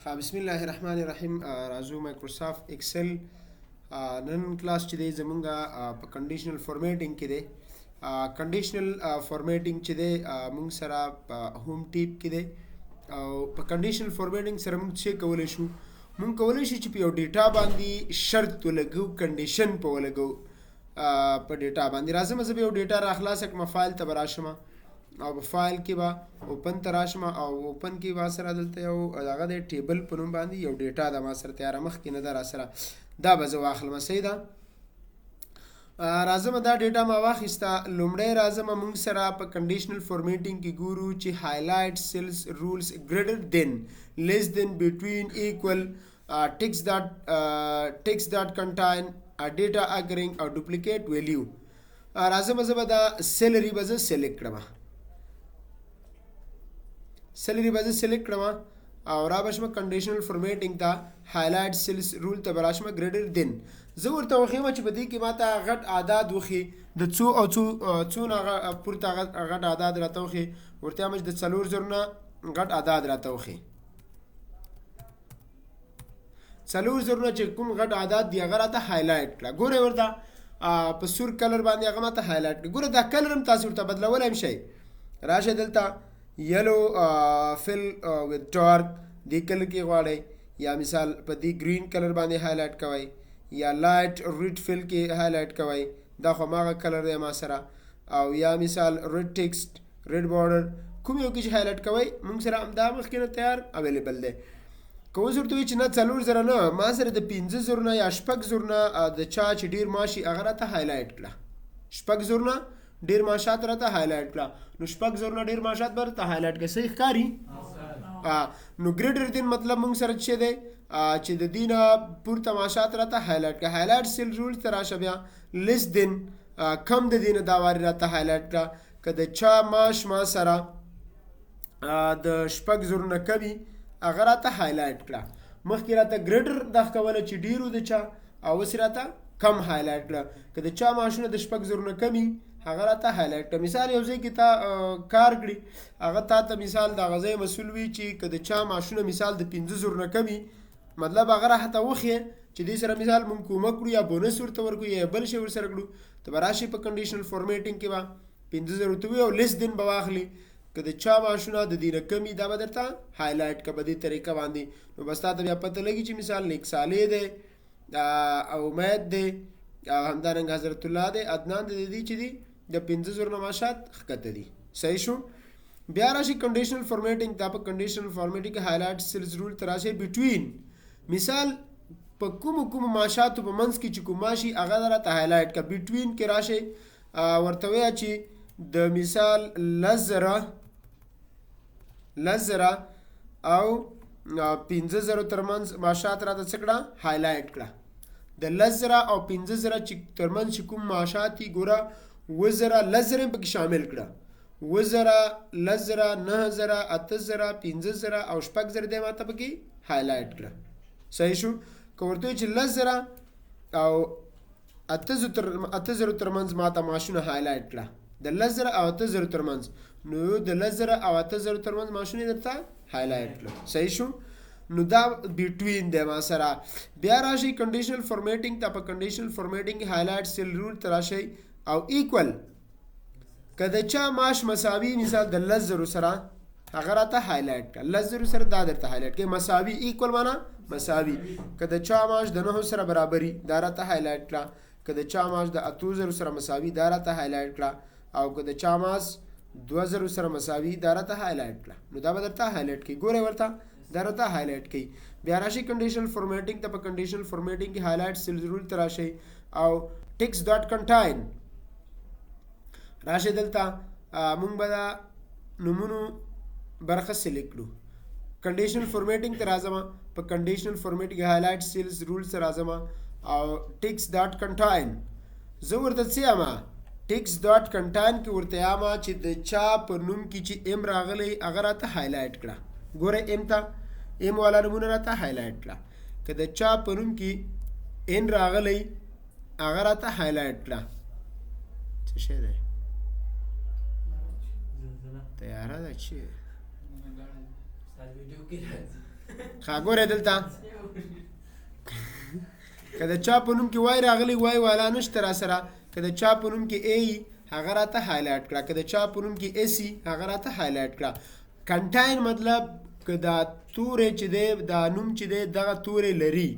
بسم الله الرحمن الرحیم. راځو مایکروسافت ایکسل نن کلاس چې دی زمونږ په کنډیشنل فارمیټینګ کې دی. کنډیشنل فارمیټینګ چې دی مونږ سره په هوم ټیپ کې دی او په کنډیشنل فارمیټینګ سره مونږ څه کولی شو، مونږ کولی شو چې په یو ډیټا باندې شرط ولګو، کنډیشن په ولګو په ډیټا باندې. راځم زه به یو ډیټا راخلاص کړم، فایل ته به راشم او په فایل کې به اوپن ته راشم او اوپن کې به سره دلته یو هغه د ټیبل په نوم باندې یو ډیټا د ما سره تیاره مخکې نه ده را سره، دا به زه واخلم. صحیح ده. راځم دا ډیټا ما واخیسته. لومړی راځم مونږ سره په کنډیشنل فارمیټینګ کې ګورو چې هایلایټ سیلز رولز ګریټر دین لیس دین بټوین ایکول ټیکس ډاټ کنټاین ډیټا اګرینګ او ډوپلیکیټ ویلیو. راځم زه به دا سیلري به زه سلیکټ کړم، سیلري به زه سلیکټ کړم او را بشم کنډیشنل فارمیټینګ ته هایلایټ سیلز رول ته براشم ګریټر دین. زه ورته وخیم چې په دې کې ماته غټ اعداد وخی د څو او څونه پورته غټ اعداد راته وخی، ورته مچ د 4000 نه غټ اعداد راته وخی. 4000 نه چې کوم غټ اعداد دی هغه راته هایلایټ کړه. ګوره ورته په سور کلر باندې هغه ماته هایلایټ کړه. ګوره دا کلر هم تاسو ورته بدلول هم شي. راشه دلته یلو فل وذ ډارک دی کلر کې غواړئ، یا مثال په دې گرین کلر باندې هایلایټ کوئ، یا لایټ ریډ فل کې هایلایټ کوئ، دا خو ماغه کلر دی ما سره. او یا مثال ریډ ټیکسټ ریډ بارډر کوم یو کې چې هایلایټ کوئ موږ سره همدا مخکې نه تیار اویلیبل دی. که اوس ورته وایي چې نه 4000 نه ما سره د 5000 نه یا 6000 نه د چا چې ډېر ماشي هغه راته هایلایټ کړه، 6000 نه ډیر ماشات راته هایلایټ کړه، نو 6000 نه ډیر ماشات به راته هایلایټ کړه. صحیح ښکاري. نو ګریټر دین مطلب موږ سره څه دی چې د دې نه پورته ماشات راته هایلایټ کړه. هایلایټ سیل رول ته راشه، بیا لیس دین کم د دې نه دا وارې راته هایلایټ کړه. که د چا ماش ما سره د 6000 نه کمي هغه راته هایلایټ کړه. مخکې راته ګریټر دا ښکوله چې ډیرو د چا، او اوس راته کم هایلایټ کړه. که د چا ماشونه د 6000 نه کمي هغه راته هایلایټ کړه. مثال یو ځای کې تا کار کړي، هغه تا ته مثال د غځای مسؤل وي چې که د چا ماشونه مثال د 5000 نه کمي، مطلب هغه راته وخی چې دې سره مثال مونږ کومک کړو یا بونس ورته ورکړو یا بل شی ورسره کړو، ته به راشي په کنډیشنل فارمیټینګ کې به 5000 ورته وي او لیس دین به واخلي. که د چا ماشونه د دې نه کمي دا به درته هایلایټ کړه په دې طریقه باندې. نو بس تا ته بیا پته لګي چې مثال نیک صالح دی او امید دی او همدارنګه حضرت الله دی، عدنان دی، دې چې دی د 5000 نه ماشات ښکته دي. صحیح شو. بیا راشي کنډیشنل فارمیټینګ ته. په کنډیشنل فارمیټینګ کې هایلایټ سیلز رول ته راشي بټوین، مثال په کوم ماشاتو په منځ کې چې کوم ماشي هغه راته هایلایټ کړه. بټوین کې راشي ورته وایه چې د مثال لزره او 5000 ترمنځ ماشات راته څه کړه هایلایټ کړه. د لزره او 5000 چې ترمنځ چې کوم ماشات دي ګوره وزره لزره پکې شامل کړه، وزره لزره 9000 8000 5000 او 6000 دې ماته پکې هایلایټ کړه. صحیح شو. که ورته چې لزره او 8000 ترمنځ ماته ماشونه هایلایټ کړه، د لزره او 8000 ترمنځ، نو د لزره او 8000 ترمنځ ماشونه درته هایلایټ کړه. صحیح شو. نو دا بټوین دی ما سره. بیا راشي کنډیشنل فارمیټینګ ته. په کنډیشنل فارمیټینګ هایلایټ سیل رول ته راشي او ایکول که د چا ماش مساوي مثال د 10,000 سره هغه راته هایلایټ کړه. 10,000 سره دا درته هایلایټ کړه. مساوي ایکول معنا مساوي. که د چا ماش د 9 سره برابري دا راته هایلایټ کړه. که د چا ماش د 8,000 سره مساوي دا راته هایلایټ کړه. او که د چا ماش 2,000 سره مساوي دا راته هایلایټ کړه. نو دا به درته هایلایټ کړي. ګوره ورته دا راته هایلایټ کړي. بیا راشي کنډیشنل فارمیټینګ ته. په کنډیشنل فارمیټینګ کې هایلایټ سیلز رول ته راشي او ټیکس ډاټ کنټاین راشه. دلته مونږ به دا نمونو برخه سلیکټ کړو. کنډیشنل فارمیټینګ ته راځم. په کنډیشنل فارمیټینګ کې هایلایټ سیلز رول سره راځم او ټیکس ډاټ کنټاین زه ورته څه یم ټیکس ډاټ کنټاین کې ورته یم چې د چا په نوم کې چې ام راغلی هغه راته هایلایټ کړه. ګوره ام ته ام والا نمونه راته هایلایټ کړه. که د چا په نوم کې ان راغلی هغه راته هایلایټ کړه. څه شی دی تیاره ده چی؟ ښه ګورئ دلته که د چا په نوم کې وای راغلی وای والا نشته را سره که د چا په نوم کې ای هغه راته هایلایټ کړه که د چا په نوم کې ایسي هغه راته هایلایټ کړه کنټاین مطلب که دا تورې چې دی دا نوم چې دی دغه تورې لري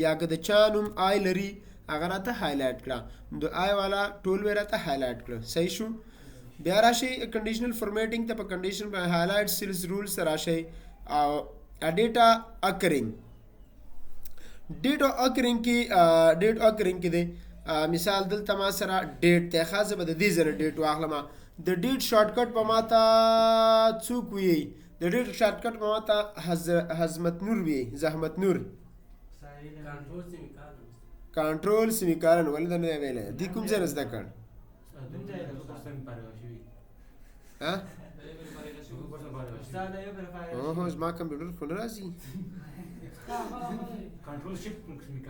یا که د چا نوم آی لري هغه راته هایلایټ کړه د آی والا ټول به راته هایلایټ کړه صحیح شو بیا راشئ کنډیشنل فارمیټینګ ته په کنډیشن هایلایټ سیلز رولز راشئ او ډیټا اکرینګ ډیټ اکرینګ کې دی مثال دلته ما سره ډیټ ته خاصه به د دې زره ډیټ واخلم د ډیټ شارټ کټ په ماته څوک وی د ډیټ شارټ کټ په ماته حزمت نور وی زحمت نور کنټرول سیمیکالن ولې نه ویل دي کوم ځای زده کړ ها اوه زما کمپیوټر خو نه راځي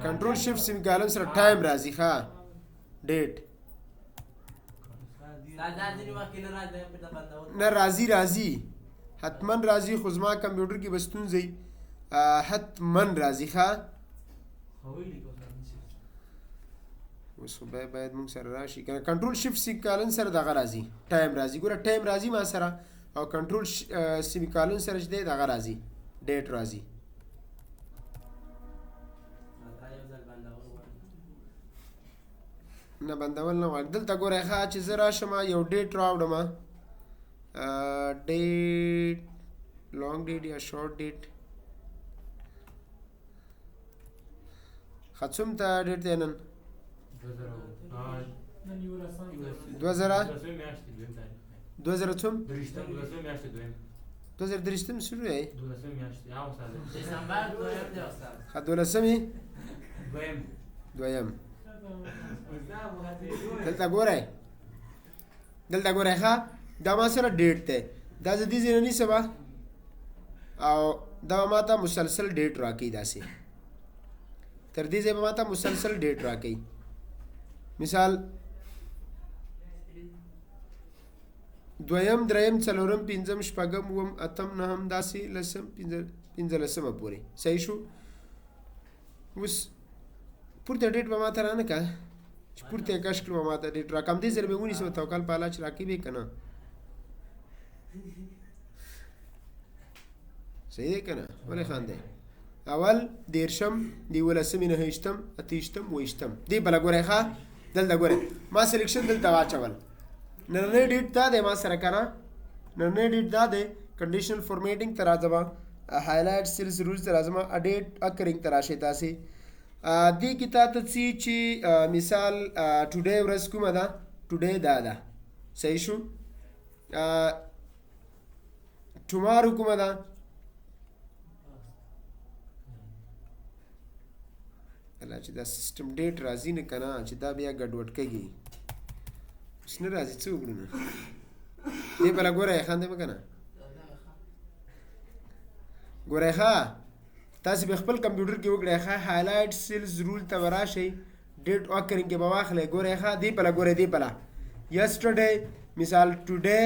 کنټرول شیفټ سیمیکالن سره ټایم راځي ښه ډیټ نه راځي حتما راځي خو زما کمپیوټر کې بستون زی حتما راځي ښه اوس خو باید موږ سره راشي کنه کنټرول شیفټ سیمیکالن سره دغه راځي ټایم راځي ګوره ټایم راځي ما سره او کنټرول سیمیکالن سره چې دی دغه راځي ډیټ راځي نه بندول نه غواړي دلته ګورئ ښه چې زه راشم یو ډیټ راوړم ډیټ لانګ ډیټ یا شارټ ډیټ ښه څوم ته ډیټ دی نن 2000 څوم 2023 شروع دی ښه 12 دویم دلته ګورئ ښه دا ما سره ډیټ دی دا زه دې ځای نه نیسم او دا ما ته مسلسل ډیټ راکوي داسې تر دې ځای به ما ته مسلسل ډیټ راکوي مثال دویم دریم څلورم پنځم شپږم اووم اتم نهم داسې لسم پنځلسمه پورې صحیح شو اوس پورته ډیټ به ما ته رانه که چې پورته یې کش کړو به ما ته ډیټ راکړم دې ځل به ونیسم توکل په الله چې راکوي به که نه صحیح دی که نه ولې خاندئ اول دیرشم دیولسمې نههویشتم اتهویشتم اوویشتم دې بله ګورئ ښه دلته ګورئ ما سلیکشن دلته واچول نننی ډیټ دا دی ما سره که نه نننی ډیټ دا دی کنډیشنل فارمیټینګ ته راځم هایلایټ سیلز رولز ته راځم ډیټ اکرینګ ته راشئ تاسې دې کې تا ته څه چې مثال ټوډے ورځ کومه ده ټوډے دا ده صحیح شو ټومارو کومه ده الله چې دا سیسټم ډیټ راځي نه که نه چې دا بیا ګډوډ کوي اوس نه راځي څه وکړو نه دې بله ګورئ خاندئ مه که نه ګورئ ښه تاسې به خپل کمپیوټر کې وکړئ ښه هایلایټ سیلز رول ته به راشئ ډیټ اکرینګ کې به واخلئ ګورئ ښه دې بله ګورئ دې بله یسټرډے مثال ټوډے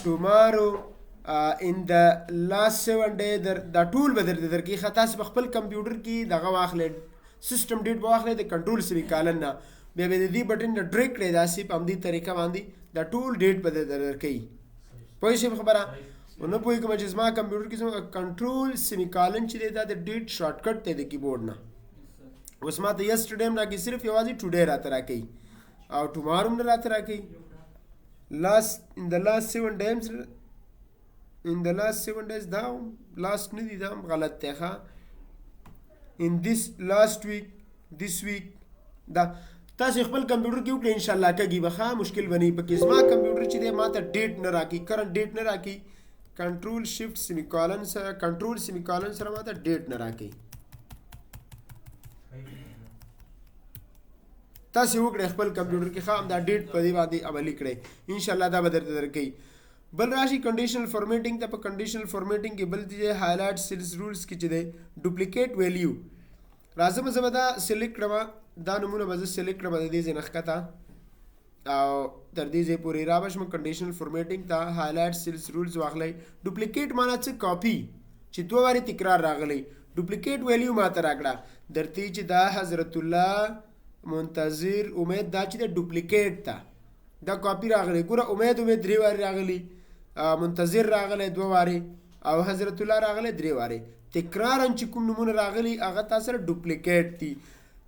ټومارو ان د لاست 7 ډے دا ټول به درکوي ښه تاسې په خپل کمپیوټر کې دغه واخلئ سیسټم ډیټ به واخلئ د کنټرول سیمیکالن نه بیا به د دې بټن نه ډریک کړئ داسې په همدې طریقه باندې دا ټول ډیټ به درکوي پوه شئ په خبره نه پوهېږم چې زما کمپیوټر کې زما کنټرول سیمیکالن چې دی دا د ډیټ شارټ کټ دی د کیبورډ نه اوس ما ته یسټرډے هم راکوي صرف یوازې ټوډے راته راکوي او ټومارو هم نه راته راکوي in the last 7 days دا لاست نه دي دا هم غلط دی ښه in this last week this week دا تاسې خپل کمپیوټر کې وکړئ انشاءالله کږي به ښه مشکل به نه وي پکې زما کمپیوټر چې دی ما ته ډیټ نه راکوي کرنټ ډیټ نه راکوي کنټرول شیفټ سیمیکالن سره کنټرول سیمیکالن سره ما ته ډیټ نه راکوي تاسې وکړئ خپل کمپیوټر کې ښه همدا ډیټ په دې باندې عملي کړئ انشاءالله دا به درته درکوي بل راشي کنډیشنل فارمیټینګ ته په کنډیشنل فارمیټینګ کې بل دی هایلایټ سیلز رولز کې چې دی ډوپلیکیټ ویلیو راځم زه به دا سلیکټ کړم دا نمونه به زه سلیکټ کړم د دې ځای نه ښکته او تر دې ځای پورې را به شم کنډیشنل فارمیټینګ ته هایلایټ سیلز رولز واخلئ ډوپلیکیټ معنا څه کاپي چې 2 واري تکرار راغلی ډوپلیکیټ ویلیو ماته راکړه درته چې دا حضرت الله منتظر امید دا چې د ډوپلیکیټ ته دا کاپی راغلی ګوره امید 3 واري راغلی منتظر راغلی 2 واري او حضرت الله راغلی 3 واري تکرارا چې کوم نمونه راغلی هغه تاسو سره ډوپلیکیټ دي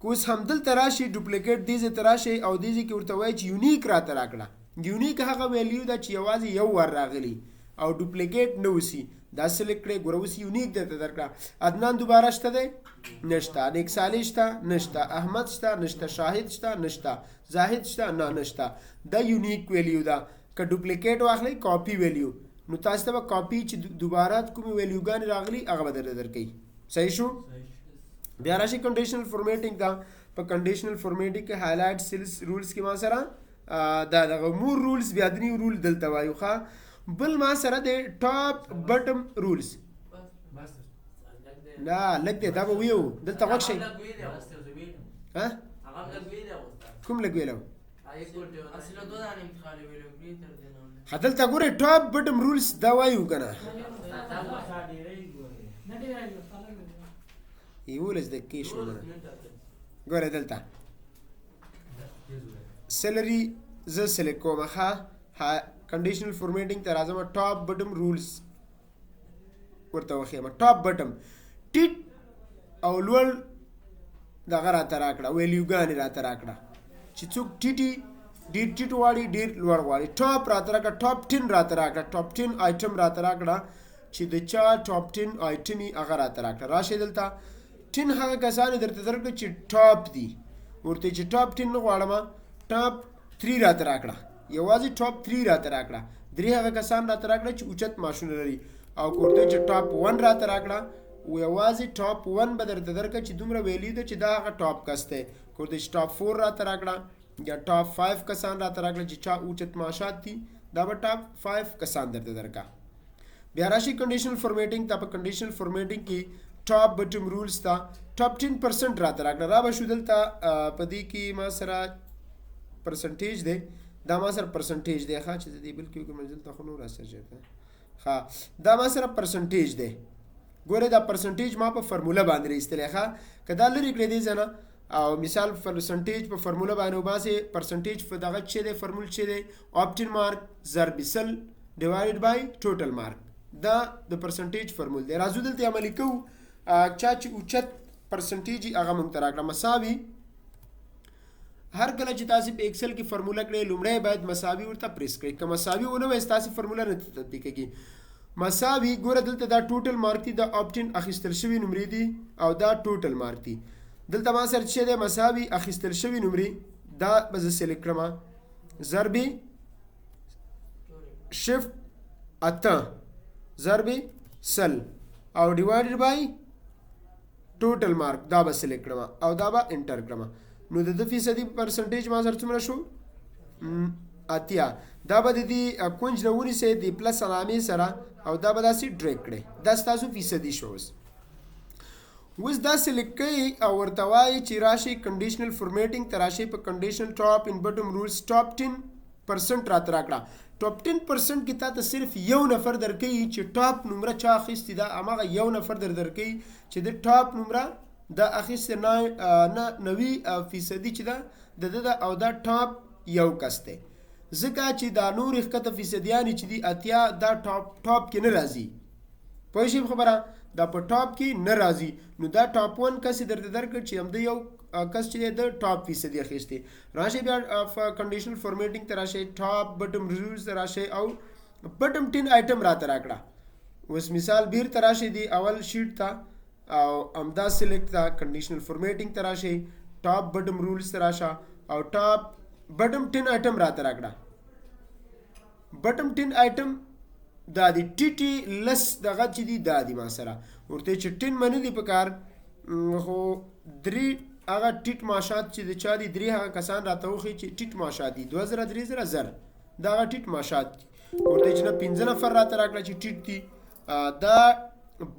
کوس همدلته راشي ډوپلیکیټ دي زه تراشي او دي چې ورته وایي چې یونیک راته راکړه یونیک هغه ویلیو دا چې یوازې یو ور راغلی او ډوپلیکیټ نه وسی دا سلیکټ کړئ ګوره اوس یونیک درته درکړه عدنان دوباره شته دی نشته نیک سالی شته نشته احمد شته نشته شاهد شته نشته زاهد شته نه نشته دا یونیک ویلیو دا که ډوپلیکیټ واخلئ کاپی ویلیو نو تاسو ته به کاپی چې دوباره کومې ویلیوګانې راغلي هغه به درته درکوي صحیح شو بیا راشي کنډیشنل فورمیټینګ ته په کنډیشنل فورمیټینګ کې هایلایټ سیلز رولز کې ما سره دا دغه مور رولز بیا درې رول دلته وایو ښه بل ما سره د ټاپ بټم رولز نه لږ دی دا به ویو دلته غوږ شئ کوم لږ ویلو دلته ګورئ ټاپ بټم رولز دا وایو که نه 11 دقیقې شو ګورئ دلته سیلري زه سلیکټ کوم ښه کنډیشنل فورمیټینګ ته راځم ټاپ بټم رولز ورته وښیم ټاپ بټم ټیټ او لوړ دغه راته راکړه ویلیوګانې راته راکړه چې څوک ټیټي ډېر ټیټ غواړي ډېر لوړ غواړي ټاپ راته راکړه ټاپ 10 راته راکړه ټاپ 10 آیټم راته راکړه چې د چا ټاپ 10 آیټم یې هغه راته راکړه راشئ دلته 10 هغه کسان یې درته درکړه چې ټاپ دي ورته چې ټاپ 10 نه غواړم ټاپ 3 راته راکړه یوازې ټاپ 3 راته راکړه 3 هغه کسان راته راکړه چې اوچت ماشونه لري او ورته چې ټاپ 1 راته راکړه یوازې ټاپ 1 به درته درکړه چې دومره ویلیو ده چې دا هغه ټاپ کس دی ورته چې ټاپ 4 راته راکړه یا ټاپ 5 کسان راته راکړه چې چا اوچت معاشات دي دا به ټاپ 5 کسان درته درکړه بیا راشي کنډیشنل فورمیټینګ ته په کنډیشنل فورمیټینګ کې ټاپ بټم رولز ته ټاپ 10% راته راکړه را به شو دلته په دې کې ما سره پرسنټیج دی دا ما سره پرسنټیج دی ښه چې د دې بل کې منزل ته خو نور اثر چېرته ښه دا ما سره پرسنټیج دی ګوره دا پرسنټیج ما په فرموله باندې ایستلی ښه که دا لرې کړی دی ځنه او مثال پرسنټیج په فرموله باندې وباسې پرسنټیج په دغه چې دی فرمول چې دی آپټین مارک ضرب سل ډیوایډ بای ټوټل مارک دا د پرسنټیج فرمول دی راځو دلته عملي کوو چا چې اوچت پرسنټیج یې هغه موږ ته راکړه مساوي هر کله چې تاسو په ایکسل کې فرموله کړئ لومړی باید مساوي ورته پریس کړئ که مساوي ونه وایي ستاسو فرموله نه تطبیقېږي مساوي ګوره دلته دا ټوټل مارک دي دا آپټین اخیستل شوي نمرې دي او دا ټوټل مارک دي دلته ما سره چې دی مساوي اخیستل شوي نمرې دا به زه سلیکټ کړم ضرب شفت 8 ضرب سل او ډیوایډډ بای ټوټل مارک دا به سلیکټ کړم او دا به انټر کړم نو د فیصدي پرسنټیج ما سره څومره شو 80 دا به د دې کونج نه ونیسئ د پلس علامې سره او دا به داسې ډریګ کړئ دا ستاسو فیصدي شو اوس دا سلیکټ کوئ او ورته وایي چې راشئ کنډیشنل فورمیټینګ ته راشئ په کنډیشنل ټاپ ان بټم رولز ټاپ 10% راته راکړه ټاپ 10% کې تا ته صرف یو نفر درکوي چې ټاپ نمره چا اخیستې ده هماغه یو نفر درکوي چې د ټاپ نمره دا اخیستې 90% چې ده د ده او دا ټاپ یو کس دی ځکه چې دا نور ښکته فیصدیانې چې دي اتیا دا ټاپ کې نه راځي پوه شئ خبره دا په ټاپ کې نه راځي نو دا ټاپ 1 کس یې درته درکړ چې همده یو کس چې دی د ټاپ فیصدي اخیستې راشئ بیا کنډیشنل فورمیټینګ ته راشئ ټاپ بټم رولز ته راشئ او بټم 10 آیټم راته راکړه اوس مثال بیرته راشئ دی اول شیټ ته او همدا سلیکټ ته کنډیشنل فورمیټینګ ته راشئ ټاپ بټم رولز ته راشه او ټاپ بټم 10 آیټم راته راکړه بټم 10 آیټم دا دی ټیټي لس دغه چې دي دا دی ما سره ورته چې 10 منې دي په کار خو درې هغه ټیټ معاشات چې د چا دي درې هغه کسان راته وښیي چې ټیټ معاشات دي 2000 3000 زر دا هغه ټیټ معاشات دي ورته چې نه 15 نفر راته راکړه چې ټیټ دي دا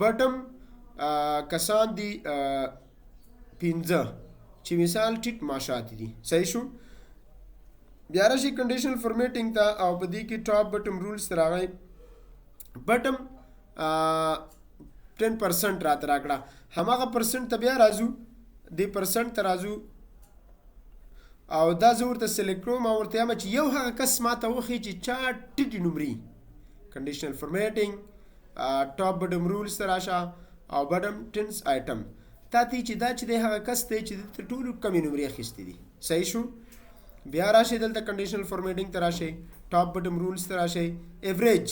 بټم کسان دي 15 چې مثال ټیټ معاشات دي صحیح شو بیا راشي کنډیشنل فورمیټینګ ته او په دې کې ټاپ بټم رولز ته راغی بټم 10% راته راکړه. هماغه پرسنټ ته بیا راځو، دې پرسنټ ته راځو او دا زه ورته سلیکټ کړم او ورته یم چې یو هغه کس ماته وښیي چې چا ټیټې نمرې کنډیشنل فارمیټنګ ټاپ بټم رولز ته راشه او بټم ټنس آیټم تا ته چې دا چې دی هغه کس دی چې د تر ټولو کمې نمرې اخیستې دي. صحیح شو. بیا راشئ دلته کنډیشنل فارمیټنګ ته راشئ، ټاپ بټم رولز ته راشئ، ایوریج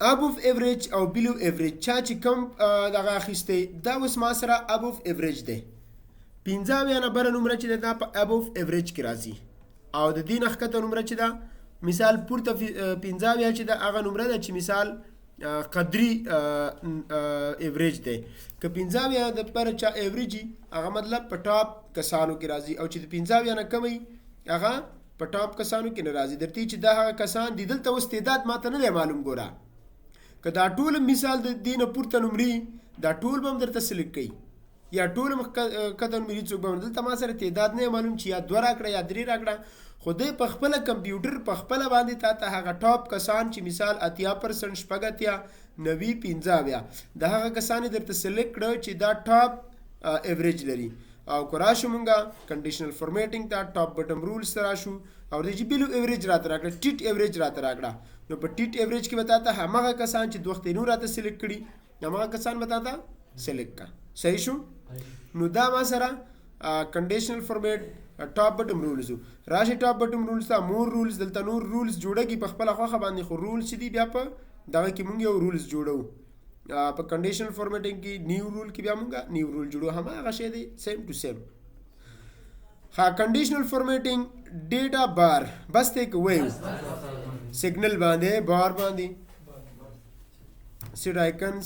ابوف ایوریج او بیلو ایوریج چا چې کم دغه اخیستی دا اوس ما سره ابوف ایوریج دی. 15 یا نه بره نمره چې ده دا په ابوف ایوریج کې راځي او د دې نه ښکته نمره چې ده مثال پورته 15 یا چې ده هغه نمره ده چې مثال قدري ایوریج دی. که 15 یا د پر چا ایوریجي هغه مطلب په ټاپ کسانو کې راځي او چې د 15 یا نه کمی هغه په ټاپ کسانو کې نه راځي. درته چې دا هغه کسان دي دلته اوس تعداد ماته نه دی معلوم. ګوره که دا ټول مثال د دې نه پورته نمرې دا ټول به هم درته سلیکټ کوي یا ټول کته نمرې څوک به هم دلته ما سره تعداد نه معلوم چې یا 2 راکړه یا 3 راکړه. خو دی په خپله کمپیوټر په خپله باندې تا ته هغه ټاپ کسان چې مثال 80% شپږ اتیا 90 15 د هغه کسان درته سلیکټ کړه چې دا ټاپ ایوریج لري. او که راشو مونږه کنډیشنل فارمیټنګ ته ټاپ بټم رولز ته راشو او د چې بیلو ایوریج راته راکړه، ټیټ ایوریج راته راکړه. نو په ټیټ ایوریج کې به تا ته همغه کسان چې دوه وختې نور راته سلیکټ کړي همغه کسان به تا ته سلیکټ کړه. صحیح شو. نو دا ما سره کنډیشنل فارمیټ ټاپ بټم رولز. راشي ټاپ بټم رولز ته مور رولز، دلته نور رولز جوړېږي په خپله خوښه باندې، خو رولز چې دي بیا په دغه کې مونږ یو رولز جوړو. په کنډیشنل فارمیټنګ کې نیو رول کې بیا مونږ نیو رول جوړو، هماغه شی دی سیم ټو سیم. ها کنډیشنل فارمیټنګ ډیټا بار بس ته کوي سیګنل باندې بار باندې سیټ آیکنز